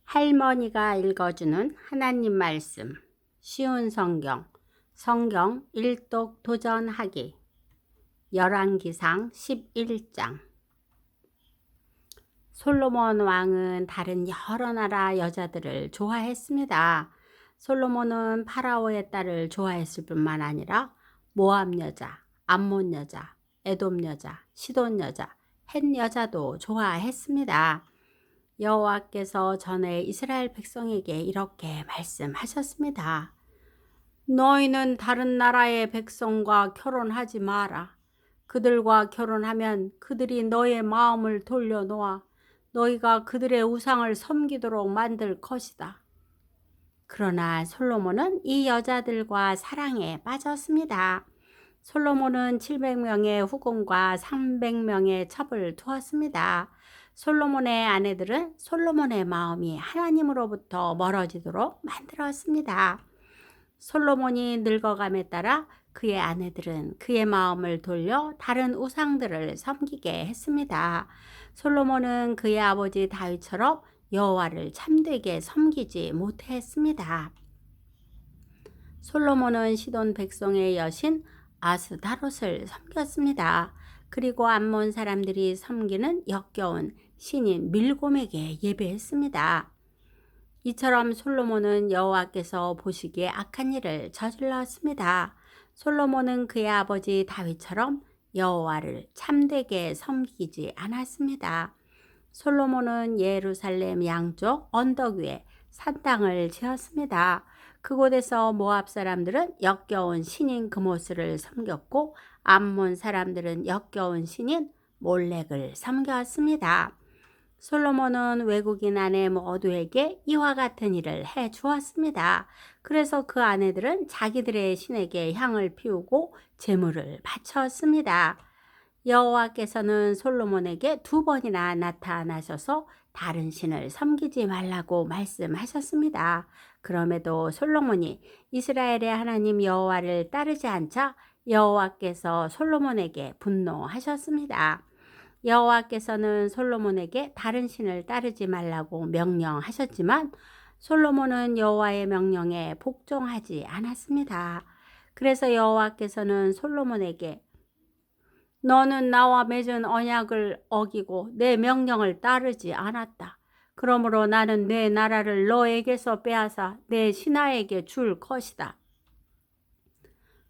할머니가 읽어주는 하나님 말씀, 쉬운 성경 일독 도전하기, 열왕기상 11장. 솔로몬 왕은 다른 여러 나라 여자들을 좋아했습니다. 솔로몬은 파라오의 딸을 좋아했을 뿐만 아니라 모압 여자, 암몬 여자, 에돔 여자, 시돈 여자, 헷 여자도 좋아했습니다. 여호와께서 전에 이스라엘 백성에게 이렇게 말씀하셨습니다. 너희는 다른 나라의 백성과 결혼하지 마라. 그들과 결혼하면 그들이 너의 마음을 돌려놓아 너희가 그들의 우상을 섬기도록 만들 것이다. 그러나 솔로몬은 이 여자들과 사랑에 빠졌습니다. 솔로몬은 700명의 후궁과 300명의 첩을 두었습니다. 솔로몬의 아내들은 솔로몬의 마음이 하나님으로부터 멀어지도록 만들었습니다. 솔로몬이 늙어감에 따라 그의 아내들은 그의 마음을 돌려 다른 우상들을 섬기게 했습니다. 솔로몬은 그의 아버지 다윗처럼 여호와를 참되게 섬기지 못했습니다. 솔로몬은 시돈 백성의 여신 아스다롯을 섬겼습니다. 그리고 암몬 사람들이 섬기는 역겨운 신인 밀곰에게 예배했습니다. 이처럼 솔로몬은 여호와께서 보시기에 악한 일을 저질렀습니다. 솔로몬은 그의 아버지 다윗처럼 여호와를 참되게 섬기지 않았습니다. 솔로몬은 예루살렘 양쪽 언덕 위에 산당을 지었습니다. 그곳에서 모압 사람들은 역겨운 신인 그모스를 섬겼고 암몬 사람들은 역겨운 신인 몰렉을 섬겼습니다. 솔로몬은 외국인 아내 모두에게 이와 같은 일을 해 주었습니다. 그래서 그 아내들은 자기들의 신에게 향을 피우고 제물을 바쳤습니다. 여호와께서는 솔로몬에게 2번이나 나타나셔서 다른 신을 섬기지 말라고 말씀하셨습니다. 그럼에도 솔로몬이 이스라엘의 하나님 여호와를 따르지 않자 여호와께서 솔로몬에게 분노하셨습니다. 여호와께서는 솔로몬에게 다른 신을 따르지 말라고 명령하셨지만 솔로몬은 여호와의 명령에 복종하지 않았습니다. 그래서 여호와께서는 솔로몬에게 너는 나와 맺은 언약을 어기고 내 명령을 따르지 않았다. 그러므로 나는 내 나라를 너에게서 빼앗아 내 신하에게 줄 것이다.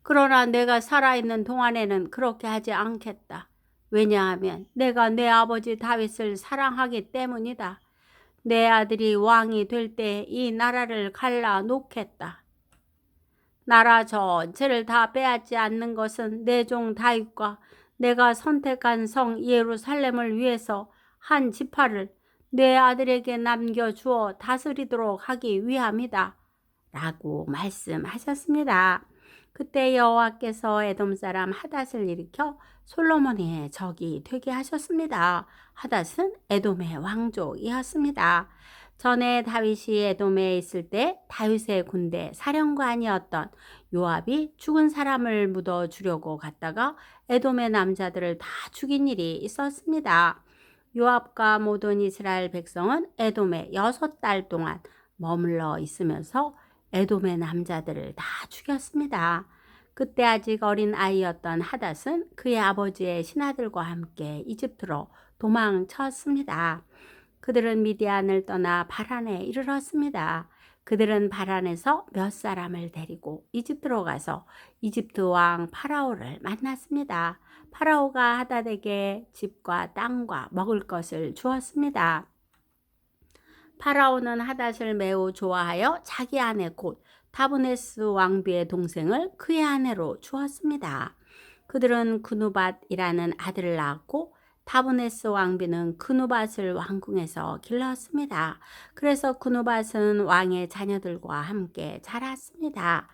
그러나 내가 살아있는 동안에는 그렇게 하지 않겠다. 왜냐하면 내가 내 아버지 다윗을 사랑하기 때문이다. 내 아들이 왕이 될 때 이 나라를 갈라 놓겠다. 나라 전체를 다 빼앗지 않는 것은 내 종 다윗과 내가 선택한 성 예루살렘을 위해서 한 지파를 내 아들에게 남겨주어 다스리도록 하기 위함이다. 라고 말씀하셨습니다. 그때 여호와께서 에돔 사람 하닷을 일으켜 솔로몬의 적이 되게 하셨습니다. 하닷은 에돔의 왕족이었습니다. 전에 다윗이 에돔에 있을 때 다윗의 군대 사령관이었던 요압이 죽은 사람을 묻어 주려고 갔다가 에돔의 남자들을 다 죽인 일이 있었습니다. 요압과 모든 이스라엘 백성은 에돔에 6달 동안 머물러 있으면서 에돔의 남자들을 다 죽였습니다. 그때 아직 어린 아이였던 하닷은 그의 아버지의 신하들과 함께 이집트로 도망쳤습니다. 그들은 미디안을 떠나 바란에 이르렀습니다. 그들은 바란에서 몇 사람을 데리고 이집트로 가서 이집트 왕 파라오를 만났습니다. 파라오가 하닷에게 집과 땅과 먹을 것을 주었습니다. 파라오는 하닷을 매우 좋아하여 자기 아내 곧 다브네스 왕비의 동생을 그의 아내로 주었습니다. 그들은 그누밧이라는 아들을 낳았고 다브네스 왕비는 그누밧을 왕궁에서 길렀습니다. 그래서 그누밧은 왕의 자녀들과 함께 자랐습니다.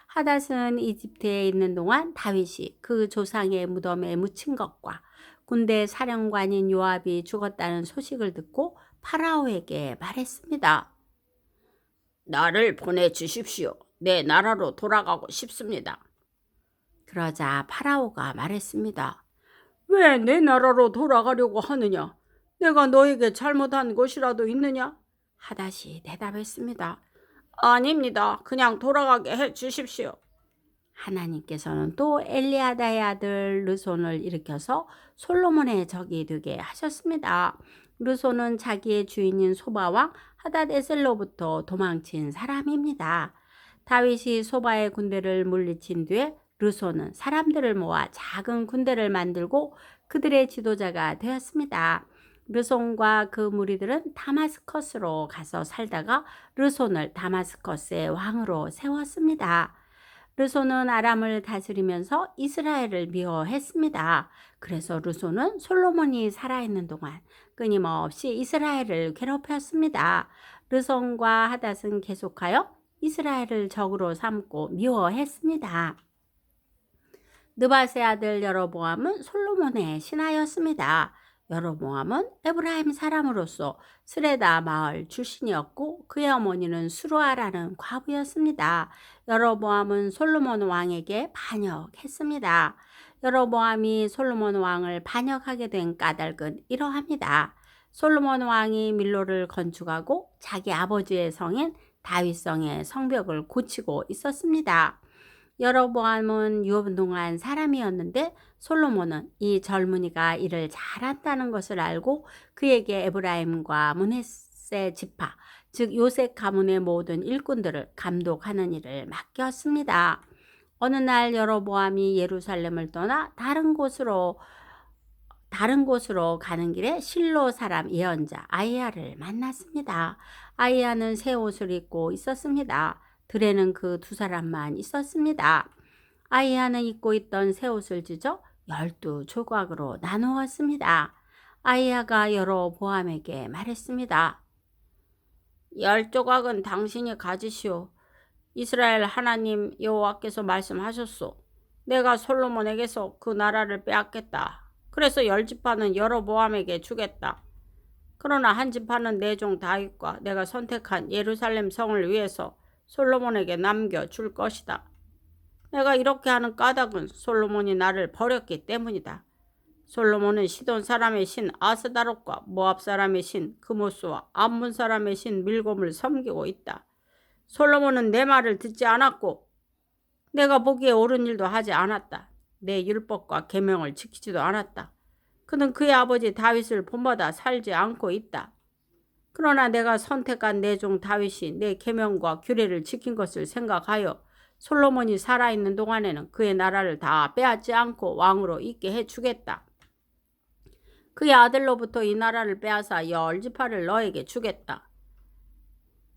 하닷은 이집트에 있는 동안 다윗이 그 조상의 무덤에 묻힌 것과 군대 사령관인 요압이 죽었다는 소식을 듣고 파라오에게 말했습니다. 나를 보내주십시오. 내 나라로 돌아가고 싶습니다. 그러자 파라오가 말했습니다. 왜 내 나라로 돌아가려고 하느냐? 내가 너에게 잘못한 것이라도 있느냐? 하닷이 대답했습니다. 아닙니다. 그냥 돌아가게 해 주십시오. 하나님께서는 또 엘리아다의 아들 르손을 일으켜서 솔로몬의 적이 되게 하셨습니다. 르손은 자기의 주인인 소바왕 하닷에셀로부터 도망친 사람입니다. 다윗이 소바의 군대를 물리친 뒤에 르손은 사람들을 모아 작은 군대를 만들고 그들의 지도자가 되었습니다. 르손과 그 무리들은 다마스커스로 가서 살다가 르손을 다마스커스의 왕으로 세웠습니다. 르손은 아람을 다스리면서 이스라엘을 미워했습니다. 그래서 르손은 솔로몬이 살아있는 동안 끊임없이 이스라엘을 괴롭혔습니다. 르손과 하닷은 계속하여 이스라엘을 적으로 삼고 미워했습니다. 느밧의 아들 여로보암은 솔로몬의 신하였습니다. 여로보암은 에브라임 사람으로서 스레다 마을 출신이었고 그의 어머니는 수루아라는 과부였습니다. 여로보암은 솔로몬 왕에게 반역했습니다. 여로보암이 솔로몬 왕을 반역하게 된 까닭은 이러합니다. 솔로몬 왕이 밀로를 건축하고 자기 아버지의 성인 다윗성의 성벽을 고치고 있었습니다. 여로보암은 유능한 사람이었는데 솔로몬은 이 젊은이가 일을 잘한다는 것을 알고 그에게 에브라임과 므낫세 지파, 즉 요셉 가문의 모든 일꾼들을 감독하는 일을 맡겼습니다. 어느 날 여로보암이 예루살렘을 떠나 다른 곳으로 가는 길에 실로 사람 예언자 아이야를 만났습니다. 아이야는 새 옷을 입고 있었습니다. 들에는 그 두 사람만 있었습니다. 아이야는 입고 있던 새 옷을 찢어 12조각으로 나누었습니다. 아이야가 여로보암에게 말했습니다. 10조각은 당신이 가지시오. 이스라엘 하나님 여호와께서 말씀하셨소. 내가 솔로몬에게서 그 나라를 빼앗겠다. 그래서 10지파는 여로보암에게 주겠다. 그러나 한 지파는 내 종 다윗과 내가 선택한 예루살렘 성을 위해서 솔로몬에게 남겨줄 것이다. 내가 이렇게 하는 까닭은 솔로몬이 나를 버렸기 때문이다. 솔로몬은 시돈 사람의 신 아스다롯과 모압 사람의 신 그모스와 암몬 사람의 신 밀곰을 섬기고 있다. 솔로몬은 내 말을 듣지 않았고 내가 보기에 옳은 일도 하지 않았다. 내 율법과 계명을 지키지도 않았다. 그는 그의 아버지 다윗을 본받아 살지 않고 있다. 그러나 내가 선택한 내 종 다윗이 내 계명과 규례를 지킨 것을 생각하여 솔로몬이 살아있는 동안에는 그의 나라를 다 빼앗지 않고 왕으로 있게 해주겠다. 그의 아들로부터 이 나라를 빼앗아 10지파를 너에게 주겠다.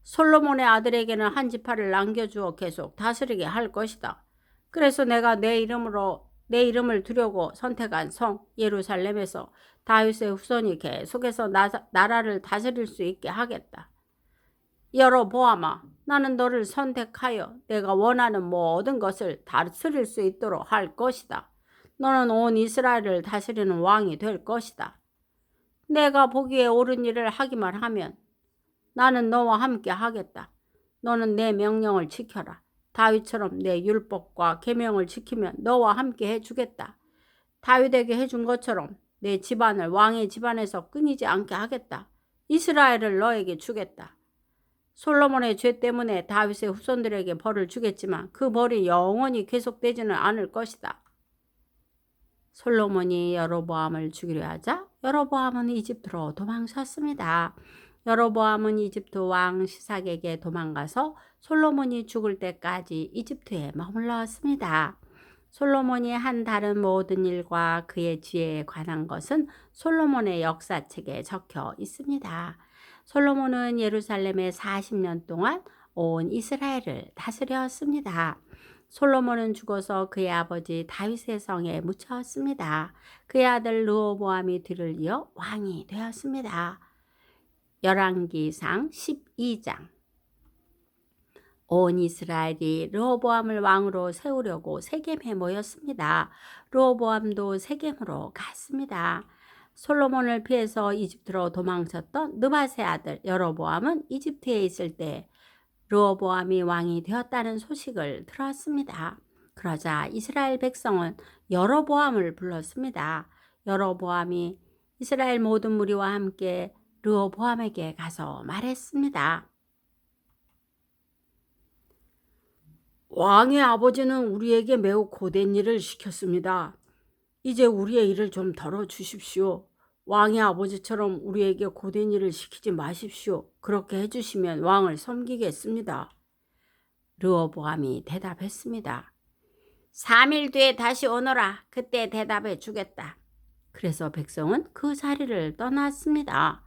솔로몬의 아들에게는 한 지파를 남겨주어 계속 다스리게 할 것이다. 그래서 내가 내 이름을 두려고 선택한 성 예루살렘에서 다윗의 후손이 계속해서 나라를 다스릴 수 있게 하겠다. 여로보암아, 나는 너를 선택하여 내가 원하는 모든 것을 다스릴 수 있도록 할 것이다. 너는 온 이스라엘을 다스리는 왕이 될 것이다. 내가 보기에 옳은 일을 하기만 하면 나는 너와 함께 하겠다. 너는 내 명령을 지켜라. 다윗처럼 내 율법과 계명을 지키면 너와 함께 해주겠다. 다윗에게 해준 것처럼 내 집안을 왕의 집안에서 끊이지 않게 하겠다. 이스라엘을 너에게 주겠다. 솔로몬의 죄 때문에 다윗의 후손들에게 벌을 주겠지만 그 벌이 영원히 계속되지는 않을 것이다. 솔로몬이 여로보암을 죽이려 하자 여로보암은 이집트로 도망쳤습니다. 여로보암은 이집트 왕 시삭에게 도망가서 솔로몬이 죽을 때까지 이집트에 머물렀습니다. 솔로몬이 한 다른 모든 일과 그의 지혜에 관한 것은 솔로몬의 역사책에 적혀 있습니다. 솔로몬은 예루살렘에 40년 동안 온 이스라엘을 다스렸습니다. 솔로몬은 죽어서 그의 아버지 다윗의 성에 묻혔습니다. 그의 아들 르호보암이 뒤를 이어 왕이 되었습니다. 열왕기상 12장. 온 이스라엘이 르호보암을 왕으로 세우려고 세겜에 모였습니다. 르호보암도 세겜으로 갔습니다. 솔로몬을 피해서 이집트로 도망쳤던 느밧의 아들 여로보암은 이집트에 있을 때 르호보암이 왕이 되었다는 소식을 들었습니다. 그러자 이스라엘 백성은 여로보암을 불렀습니다. 여로보암이 이스라엘 모든 무리와 함께 르호보암에게 가서 말했습니다. 왕의 아버지는 우리에게 매우 고된 일을 시켰습니다. 이제 우리의 일을 좀 덜어주십시오. 왕의 아버지처럼 우리에게 고된 일을 시키지 마십시오. 그렇게 해주시면 왕을 섬기겠습니다. 르호보암이 대답했습니다. 3일 뒤에 다시 오너라. 그때 대답해 주겠다. 그래서 백성은 그 자리를 떠났습니다.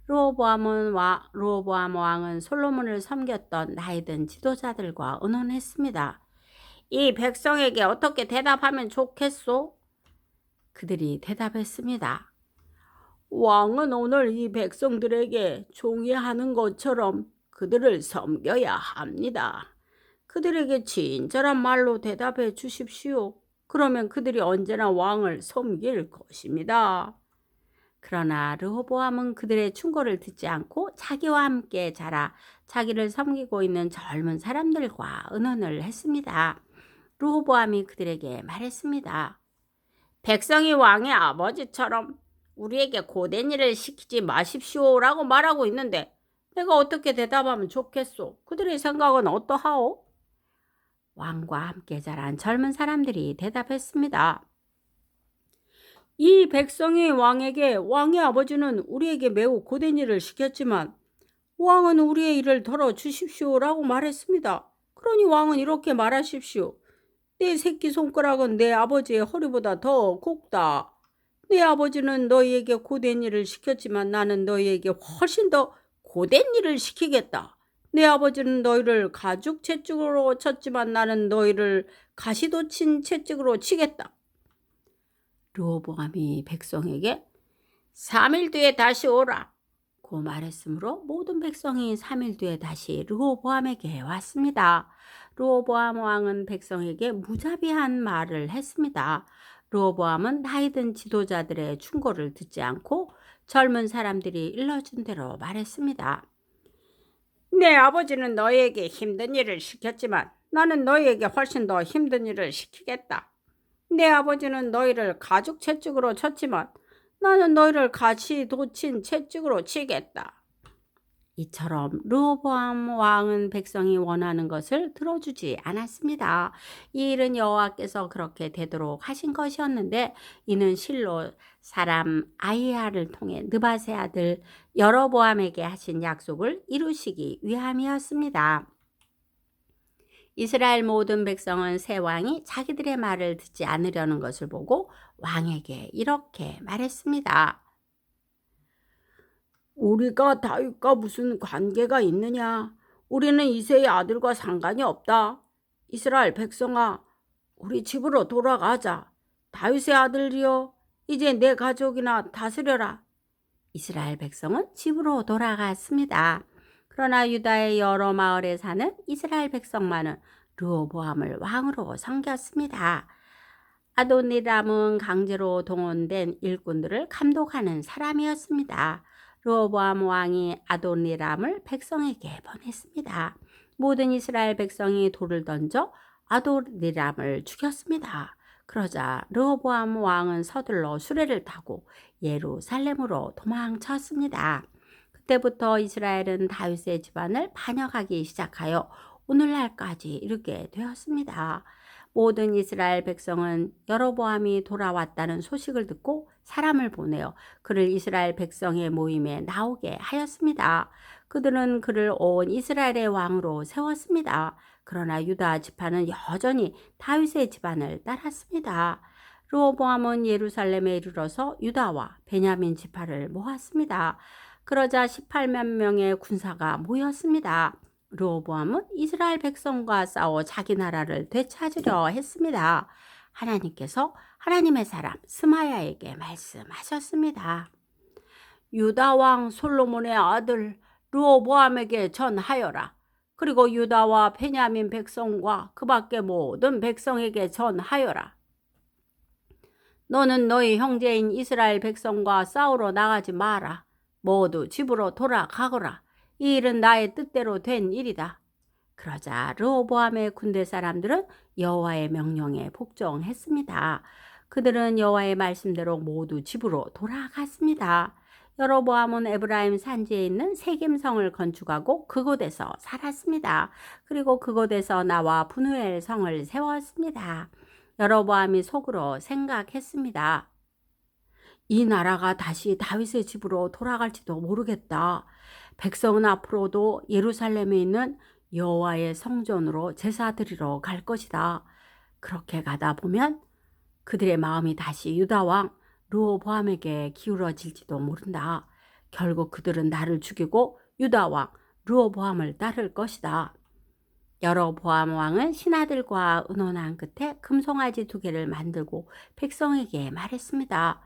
르호보암 왕은 솔로몬을 섬겼던 나이든 지도자들과 의논했습니다. 이 백성에게 어떻게 대답하면 좋겠소? 그들이 대답했습니다. 왕은 오늘 이 백성들에게 종이하는 것처럼 그들을 섬겨야 합니다. 그들에게 친절한 말로 대답해 주십시오. 그러면 그들이 언제나 왕을 섬길 것입니다. 그러나 르호보암은 그들의 충고를 듣지 않고 자기와 함께 자라 자기를 섬기고 있는 젊은 사람들과 의논을 했습니다. 르호보암이 그들에게 말했습니다. 백성이 왕의 아버지처럼 우리에게 고된 일을 시키지 마십시오라고 말하고 있는데 내가 어떻게 대답하면 좋겠소? 그들의 생각은 어떠하오? 왕과 함께 자란 젊은 사람들이 대답했습니다. 이 백성이 왕에게 왕의 아버지는 우리에게 매우 고된 일을 시켰지만 왕은 우리의 일을 덜어주십시오라고 말했습니다. 그러니 왕은 이렇게 말하십시오. 내 새끼손가락은 내 아버지의 허리보다 더 곱다. 내 아버지는 너희에게 고된 일을 시켰지만 나는 너희에게 훨씬 더 고된 일을 시키겠다. 내 아버지는 너희를 가죽 채찍으로 쳤지만 나는 너희를 가시도 친 채찍으로 치겠다. 르호보암이 백성에게 3일 뒤에 다시 오라 고 말했으므로 모든 백성이 3일 뒤에 다시 르호보암에게 왔습니다. 르호보암 왕은 백성에게 무자비한 말을 했습니다. 르호보암은 나이든 지도자들의 충고를 듣지 않고 젊은 사람들이 일러준 대로 말했습니다. 내 아버지는 너희에게 힘든 일을 시켰지만 나는 너희에게 훨씬 더 힘든 일을 시키겠다. 내 아버지는 너희를 가죽 채찍으로 쳤지만 나는 너희를 가시 돋친 채찍으로 치겠다. 이처럼 르호보암 왕은 백성이 원하는 것을 들어주지 않았습니다. 이 일은 여호와께서 그렇게 되도록 하신 것이었는데 이는 실로 사람 아히야를 통해 느밧의 아들 여로보암에게 하신 약속을 이루시기 위함이었습니다. 이스라엘 모든 백성은 새 왕이 자기들의 말을 듣지 않으려는 것을 보고 왕에게 이렇게 말했습니다. 우리가 다윗과 무슨 관계가 있느냐? 우리는 이새의 아들과 상관이 없다. 이스라엘 백성아, 우리 집으로 돌아가자. 다윗의 아들이여, 이제 내 가족이나 다스려라. 이스라엘 백성은 집으로 돌아갔습니다. 그러나 유다의 여러 마을에 사는 이스라엘 백성만은 르호보암을 왕으로 섬겼습니다. 아도니람은 강제로 동원된 일꾼들을 감독하는 사람이었습니다. 르호보암 왕이 아도니람을 백성에게 보냈습니다. 모든 이스라엘 백성이 돌을 던져 아도니람을 죽였습니다. 그러자 르호보암 왕은 서둘러 수레를 타고 예루살렘으로 도망쳤습니다. 그때부터 이스라엘은 다윗의 집안을 반역하기 시작하여 오늘날까지 이르게 되었습니다. 모든 이스라엘 백성은 여로보암이 돌아왔다는 소식을 듣고 사람을 보내어 그를 이스라엘 백성의 모임에 나오게 하였습니다. 그들은 그를 온 이스라엘의 왕으로 세웠습니다. 그러나 유다 지파는 여전히 다윗의 집안을 따랐습니다. 르호보암은 예루살렘에 이르러서 유다와 베냐민 지파를 모았습니다. 그러자 18만 명의 군사가 모였습니다. 르호보암은 이스라엘 백성과 싸워 자기 나라를 되찾으려 했습니다. 하나님께서 하나님의 사람 스마야에게 말씀하셨습니다. 유다 왕 솔로몬의 아들 르호보암에게 전하여라. 그리고 유다와 베냐민 백성과 그 밖의 모든 백성에게 전하여라. 너는 너희 형제인 이스라엘 백성과 싸우러 나가지 마라. 모두 집으로 돌아가거라. 이 일은 나의 뜻대로 된 일이다. 그러자 르호보암의 군대 사람들은 여호와의 명령에 복종했습니다. 그들은 여호와의 말씀대로 모두 집으로 돌아갔습니다. 여로보암은 에브라임 산지에 있는 세겜성을 건축하고 그곳에서 살았습니다. 그리고 그곳에서 나와 분우엘 성을 세웠습니다. 여로보암이 속으로 생각했습니다. 이 나라가 다시 다윗의 집으로 돌아갈지도 모르겠다. 백성은 앞으로도 예루살렘에 있는 여호와의 성전으로 제사 드리러 갈 것이다. 그렇게 가다 보면 그들의 마음이 다시 유다 왕 르호보암에게 기울어질지도 모른다. 결국 그들은 나를 죽이고 유다 왕 르호보암을 따를 것이다. 여로보암 왕은 신하들과 의논한 끝에 금송아지 2개를 만들고 백성에게 말했습니다.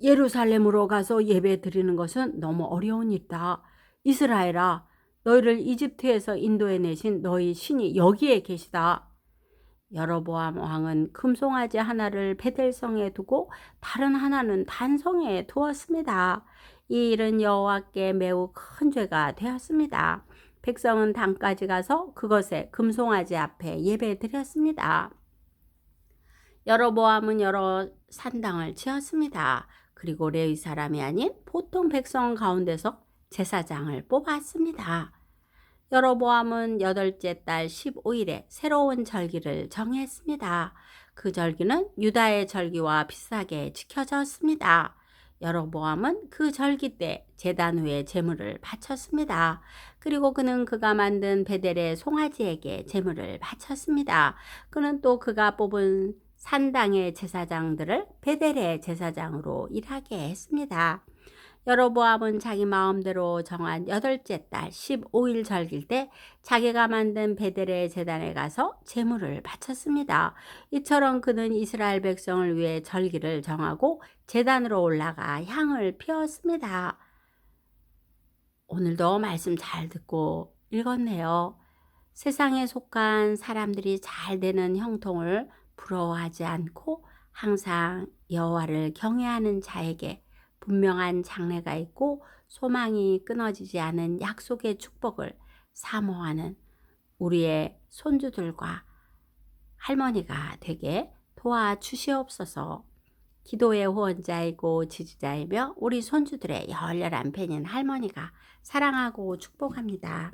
예루살렘으로 가서 예배 드리는 것은 너무 어려운 일이다. 이스라엘아, 너희를 이집트에서 인도해내신 너희 신이 여기에 계시다. 여로보암 왕은 금송아지 하나를 베델성에 두고 다른 하나는 단성에 두었습니다. 이 일은 여호와께 매우 큰 죄가 되었습니다. 백성은 단까지 가서 그것에 금송아지 앞에 예배 드렸습니다. 여로보암은 여러 산당을 지었습니다. 그리고 레위 사람이 아닌 보통 백성 가운데서 제사장을 뽑았습니다. 여로보암은 8째 달 15일에 새로운 절기를 정했습니다. 그 절기는 유다의 절기와 비슷하게 지켜졌습니다. 여로보암은 그 절기 때 제단 위에 제물을 바쳤습니다. 그리고 그는 그가 만든 베델의 송아지에게 제물을 바쳤습니다. 그는 또 그가 뽑은 산당의 제사장들을 베델의 제사장으로 일하게 했습니다. 여로보암은 자기 마음대로 정한 8째 달 15일 절기일 때 자기가 만든 베델의 제단에 가서 제물을 바쳤습니다. 이처럼 그는 이스라엘 백성을 위해 절기를 정하고 제단으로 올라가 향을 피웠습니다. 오늘도 말씀 잘 듣고 읽었네요. 세상에 속한 사람들이 잘 되는 형통을 부러워하지 않고 항상 여호와를 경외하는 자에게 분명한 장래가 있고 소망이 끊어지지 않은 약속의 축복을 사모하는 우리의 손주들과 할머니가 되게 도와주시옵소서. 기도의 후원자이고 지지자이며 우리 손주들의 열렬한 팬인 할머니가 사랑하고 축복합니다.